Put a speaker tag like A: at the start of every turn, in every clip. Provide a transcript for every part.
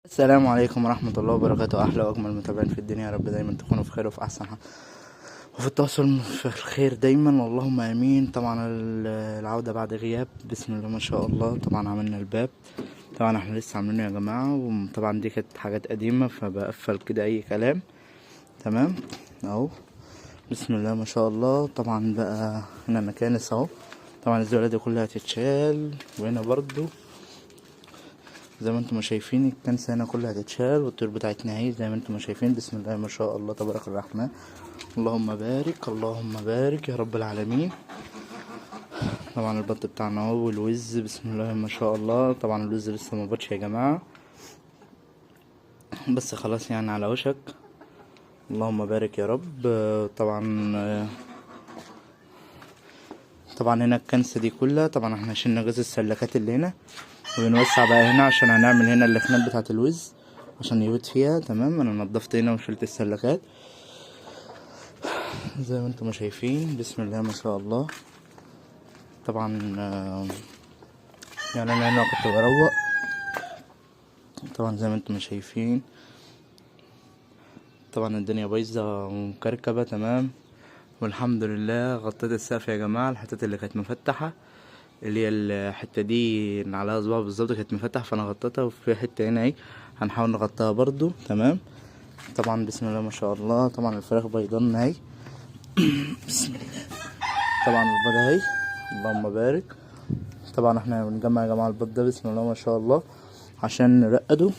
A: السلام عليكم ورحمة الله وبركاته. أحلى وأجمل متابعين في الدنيا، يا رب دايما تكونوا في خير وفي أحسن حال وفي التواصل في الخير دايما، اللهم آمين. طبعا العودة بعد غياب، بسم الله ما شاء الله. طبعا عملنا الباب، طبعا احنا لسه عاملينه يا جماعة، وطبعا دي كانت حاجات قديمة فبقفل كده أي كلام. تمام أهو، بسم الله ما شاء الله. طبعا بقى هنا مكانس أهو، طبعا الزبالة دي كلها هتتشال، وهنا برضو زي ما انتم ما شايفين الكنسة هنا كلها هتتشال، والطيور بتاعتنا اهي زي ما انتم ما شايفين. بسم الله ما شاء الله تبارك الرحمن، اللهم بارك اللهم بارك يا رب العالمين. طبعا البط بتاعنا اهو والوز، بسم الله ما شاء الله. طبعا الوز لسه ما بطش يا جماعة، بس خلاص يعني على وشك، اللهم بارك يا رب. طبعا هنا الكنسة دي كلها، طبعا احنا شلنا جزء السلكات اللي هنا، وبنوسع بقى هنا عشان هنعمل هنا اللخنات بتاعة الوز عشان يبيض فيها. تمام، انا نضفت هنا وشلت السلكات زي ما انتم ما شايفين، بسم الله ما شاء الله. طبعا يعني انا هنا كنت بروق، طبعا زي ما انتم ما شايفين. طبعا الدنيا بايظه ومكركبه. تمام، والحمد لله غطيت السقف يا جماعه. الحتت اللي كانت مفتحه، اللي هي الحته دي اللي عليها صباع بالظبط كانت مفتحه، فانا غطيتها، وفي حته هنا اهي هنحاول نغطيها برضو. تمام، طبعا بسم الله ما شاء الله. طبعا الفراخ بيضان اهي بسم الله. طبعا البيض اهي، اللهم بارك. طبعا احنا بنجمع يا جماعه البيض ده، بسم الله ما شاء الله، عشان نرقده.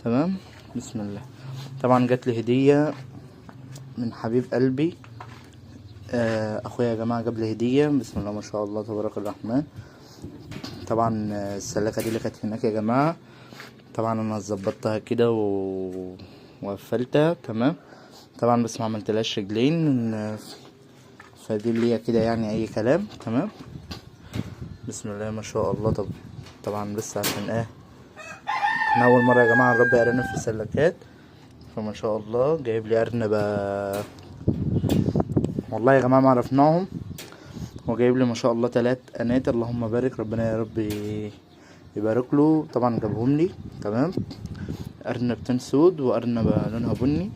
A: تمام، بسم الله. طبعا جات لي هديه من حبيب قلبي، اخويا يا جماعه جاب لي هديه، بسم الله ما شاء الله تبارك الرحمن. طبعا السلاكه دي اللي كانت هناك يا جماعه، طبعا انا ظبطتها كده وقفلتها. تمام، طبعا بس ما عملتلهاش رجلين، فدي اللي هي كده يعني اي كلام. تمام، بسم الله ما شاء الله. طبعا بس عشان احنا اول مره يا جماعه نربي ارانب في سلكات، فما شاء الله جايب لي ارنبه والله يا جماعه ما عرفناهم، وجايب لي ما شاء الله 3 انات، اللهم بارك، ربنا يا رب يبارك له. طبعا جابهم لي. تمام، ارنبتين سود وارنبه لونها بني.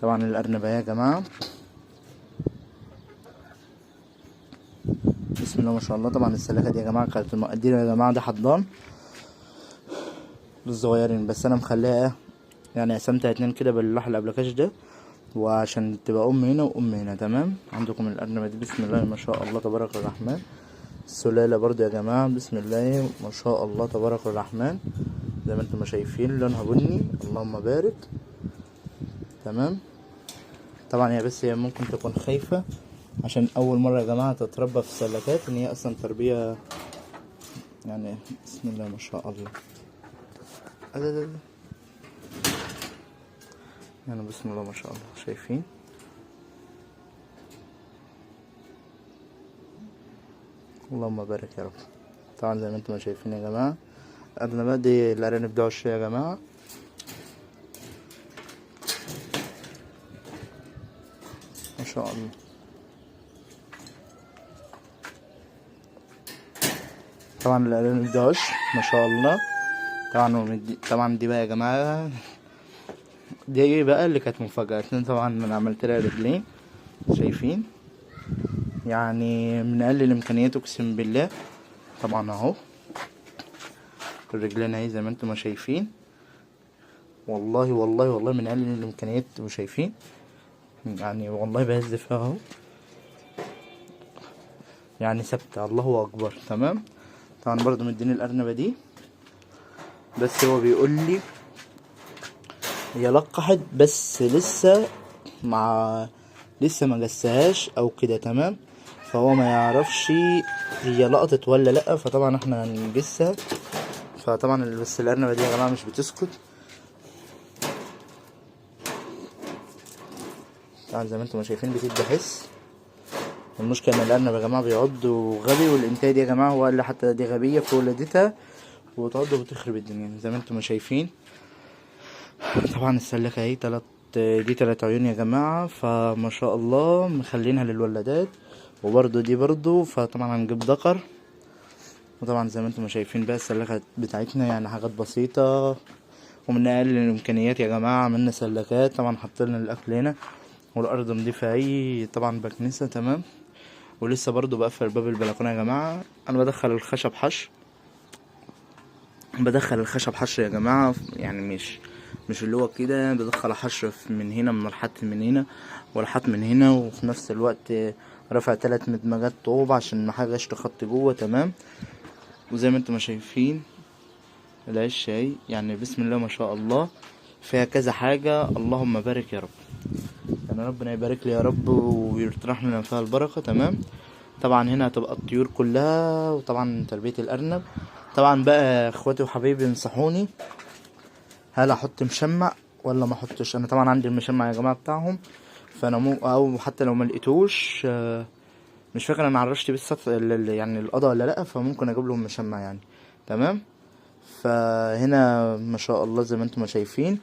A: طبعا الارنبه يا جماعه بسم الله ما شاء الله. طبعا السلاكه دي يا جماعه كانت المقدير يا جماعه، ده حضان للصغيرين، بس انا مخليها يعني قسمتها 2 كده باللوح الابلكاش ده، وعشان تبقى ام هنا وام هنا. تمام، عندكم الارنبه دي بسم الله ما شاء الله تبارك الرحمن. السلاله برضو يا جماعه بسم الله ما شاء الله تبارك الرحمن، زي ما انتم ما شايفين لونها بني، اللهم بارك. تمام، طبعا هي ممكن تكون خايفه عشان اول مره يا جماعه تتربى في السلكات، ان هي اصلا تربيه يعني بسم الله ما شاء الله. يعني بسم الله ما شاء الله شايفين. اللهم بارك يا رب. طبعا زي ما انتم شايفين يا جماعه، الارنبات دي الارانب دي عشرة يا جماعه، ما شاء الله. طبعا الارانب دي عشر ما شاء الله. طبعا دي بقى يا جماعه، دي بقى اللي كانت مفاجاه. طبعا انا عملت لها رجلين، شايفين يعني من اقل الامكانيات اقسم بالله. طبعا اهو الرجلين اهي زي ما انتم ما شايفين، والله والله والله من اقل الامكانيات، وشايفين يعني والله بهز فيها اهو، يعني ثابته، الله اكبر. تمام، طبعا برضو مديني الارنبه دي، بس هو بيقول لي هي لقحت بس مع لسه ما جسهاش او كده. تمام، فهو ما يعرفش هي لقطت ولا لا، فطبعا احنا هنجسها. فطبعا بس الارنبه دي يا جماعه مش بتسكت. طبعا زي ما انتم شايفين بتدي حس. المشكله ان الارنب يا جماعه بيعض وغبي، والانتاج دي يا جماعه هو اللي حتى دي غبيه في ولادتها، وبتعض وبتخرب الدنيا زي ما انتم شايفين. طبعا السلكه اهي دي 3 عيون يا جماعه، فما شاء الله مخلينها للولادات، وبرضو دي برضو، فطبعا هنجيب ذكر. وطبعا زي ما انتم شايفين بقى السلكه بتاعتنا يعني حاجات بسيطه، ومن اقل الامكانيات يا جماعه عملنا سلكات، طبعا حطينا الاكل هنا، والارض نضيفه اهي طبعا بكنسه تمام. ولسه برضو بقفل باب البلكونه يا جماعه. انا بدخل الخشب حشو، يا جماعه، يعني مش اللي هو كده، بدخل حشو من هنا، من الحت من هنا والحت من هنا، وفي نفس الوقت رافع 3 مدمجات طوب عشان محدش تخط جوه تمام. وزي ما انتم ما شايفين العش اهي، يعني بسم الله ما شاء الله، فيها كذا حاجه. اللهم بارك يا رب، يعني ربنا يبارك لي يا رب ويطرح لنا فيها البركه تمام. طبعا هنا هتبقى الطيور كلها، وطبعا تربيه الارنب. طبعا بقى اخواتي وحبايبي ينصحوني هل احط مشمع ولا ما احطش. انا طبعا عندي المشمع يا جماعه بتاعهم، فانا او حتى لو ما لقيتوش مش فاكر انا عرشت بيه السطح يعني القضا ولا لا، فممكن اجيب لهم مشمع يعني تمام. فهنا ما شاء الله زي ما انتم ما شايفين،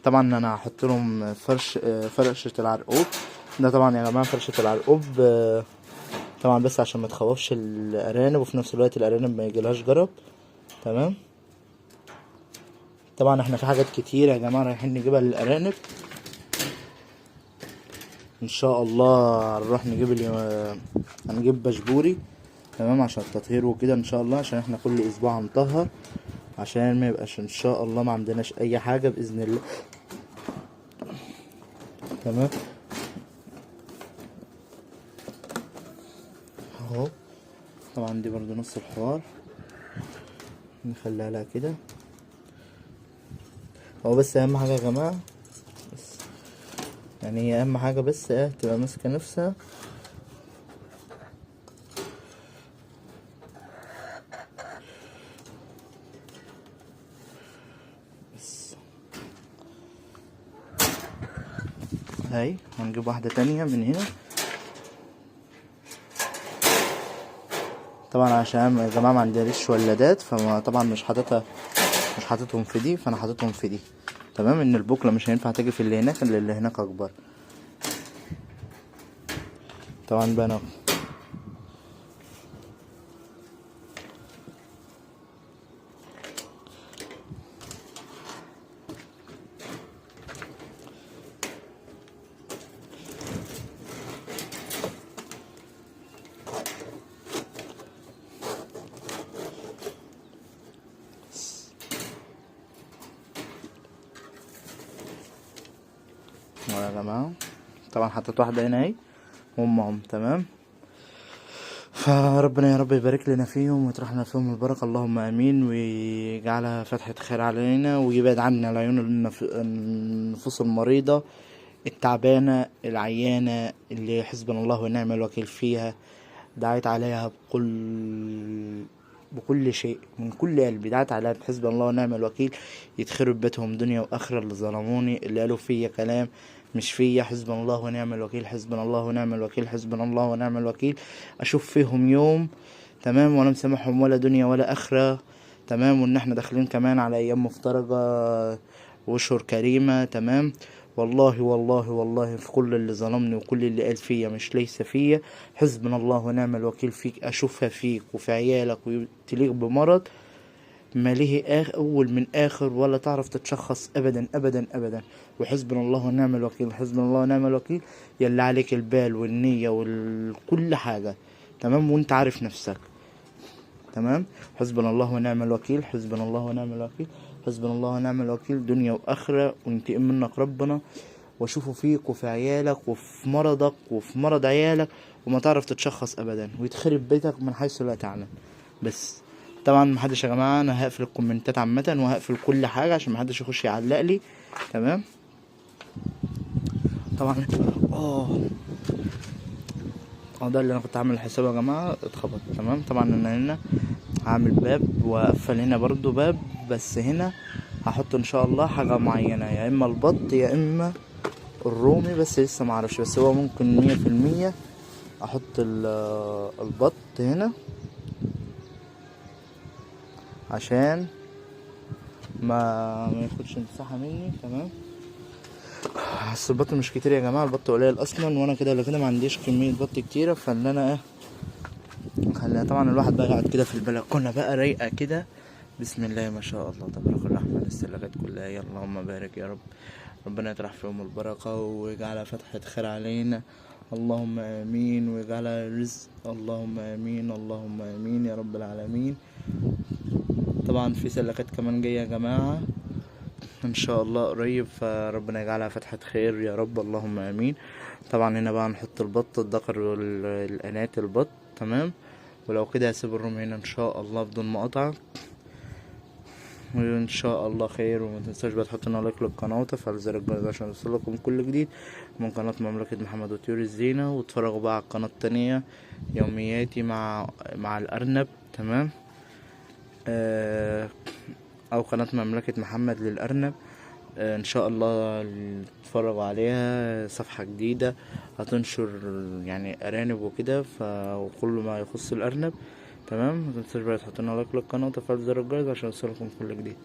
A: طبعا انا هحط لهم فرشه العرقوب. ده طبعا يا جماعه فرشه العرقوب طبعا بس عشان ما تخوفش الارانب، وفي نفس الوقت الارانب ما يجيلهاش جرب تمام. طبعا احنا في حاجات كتير يا جماعه رايحين نجيبها للارانب ان شاء الله. هنروح نجيب هنجيب بشبوري تمام عشان التطهير وكده ان شاء الله، عشان احنا كل اسبوع هنطهر، عشان ما يبقاش ان شاء الله ما عندناش اي حاجه باذن الله تمام. اهو طبعا دي برضو نص الحوار، نخليها لها كده. هو بس اهم حاجه يا جماعه، بس يعني هي اهم حاجه بس تبقى ماسكه نفسها بس. هاي هنجيب واحده تانية من هنا طبعا، عشان يا جماعه ما عندناش ولادات، فما طبعا مش حاططهم في دي، فانا حاططهم في دي تمام. ان البوكله مش هينفع تيجي في اللي هناك، اللي هناك اكبر طبعا بقى. انا يا جماعه طبعا حطيت واحده هنا اهي هم تمام. فربنا يا رب يبارك لنا فيهم ويطرح لنا فيهم البركه، اللهم امين، ويجعلها فتحه خير علينا، ويبعد عنا العيون النفوس المريضه التعبانه العيانه اللي حسبنا الله ونعم الوكيل فيها. دعيت عليها بكل شيء من كل قلبي، دعيت عليها بحسب الله ونعم الوكيل، يتخرب بيتهم دنيا واخره. اللي ظلموني، اللي قالوا فيا كلام مش فيا، حسبنا الله ونعم الوكيل، حسبنا الله ونعم الوكيل، حسبنا الله ونعم الوكيل. اشوف فيهم يوم تمام وانا مسامحهم، ولا دنيا ولا اخره تمام. وان احنا داخلين كمان على ايام مفترجه واشهر كريمه تمام. والله والله والله في كل اللي ظلمني وكل اللي قال فيا مش ليس فيا، حسبنا الله ونعم الوكيل فيك. اشوفها فيك وفي عيالك وتليق بمرض ما ليه اول من اخر، ولا تعرف تتشخص ابدا ابدا ابدا. وحسبنا الله ونعم الوكيل، حسبنا الله ونعم الوكيل. يلا عليك البال والنية وكل حاجة تمام، وانت عارف نفسك تمام. حسبنا الله ونعم الوكيل، حسبنا الله ونعم الوكيل، حسبنا الله ونعم الوكيل، دنيا واخرة، وينتقم منك ربنا، واشوفه فيك وفي عيالك وفي مرضك وفي مرض عيالك، وما تعرف تتشخص ابدا، ويتخرب بيتك من حيث لا تعلم. بس طبعا محدش يا جماعه، انا هقفل الكومنتات عامه وهقفل كل حاجه عشان محدش يخش يعلق لي تمام. طبعا ده اللي انا كنت عامل حسابه يا جماعه اتخبط تمام. طبعا انا هنا هعمل باب واقفل هنا برضو باب، بس هنا هحط ان شاء الله حاجه معينه، يا اما البط يا اما الرومي، بس لسه معرفش، بس هو ممكن 100% احط البط هنا عشان ما ياخدش مساحه مني تمام. بس البط مش كتير يا جماعه، البط قليل اصلا، وانا كده ولا كده ما عنديش كميه بط كتيره، فان انا خليها. طبعا الواحد بقى قاعد كده في البلكونه بقى رايقه كده بسم الله ما شاء الله تبارك الرحمن السلكات كلها، يا اللهم بارك يا رب. ربنا يطرح فيهم البركة ويجعلها فتحة خير علينا، اللهم آمين، ويجعلها رزق، اللهم آمين، اللهم آمين يا رب العالمين. طبعا في سلكات كمان جاية يا جماعة ان شاء الله قريب، فربنا يجعلها فتحة خير يا رب، اللهم امين. طبعا هنا بقى نحط البط الذكر والانات البط، تمام. ولو كده هسيب الروم هنا ان شاء الله بدون مقاطعة، وان شاء الله خير. وما تنساش بقى تحط لنا لايك للقناه وتفعل زر الجرس عشان يوصلكم كل جديد من قناه مملكه محمد وطيور الزينه. واتفرجوا بقى على القناه التانية يومياتي مع الارنب، تمام. آه او قناه مملكه محمد للارنب. ان شاء الله تتفرجوا عليها، صفحة جديدة هتنشر يعني ارانب وكده، وكل ما يخص الارنب، تمام. متنساش بقى تحطوا لنا لايك للقناة وتفعيل زر الجرس عشان يوصلكم كل جديد.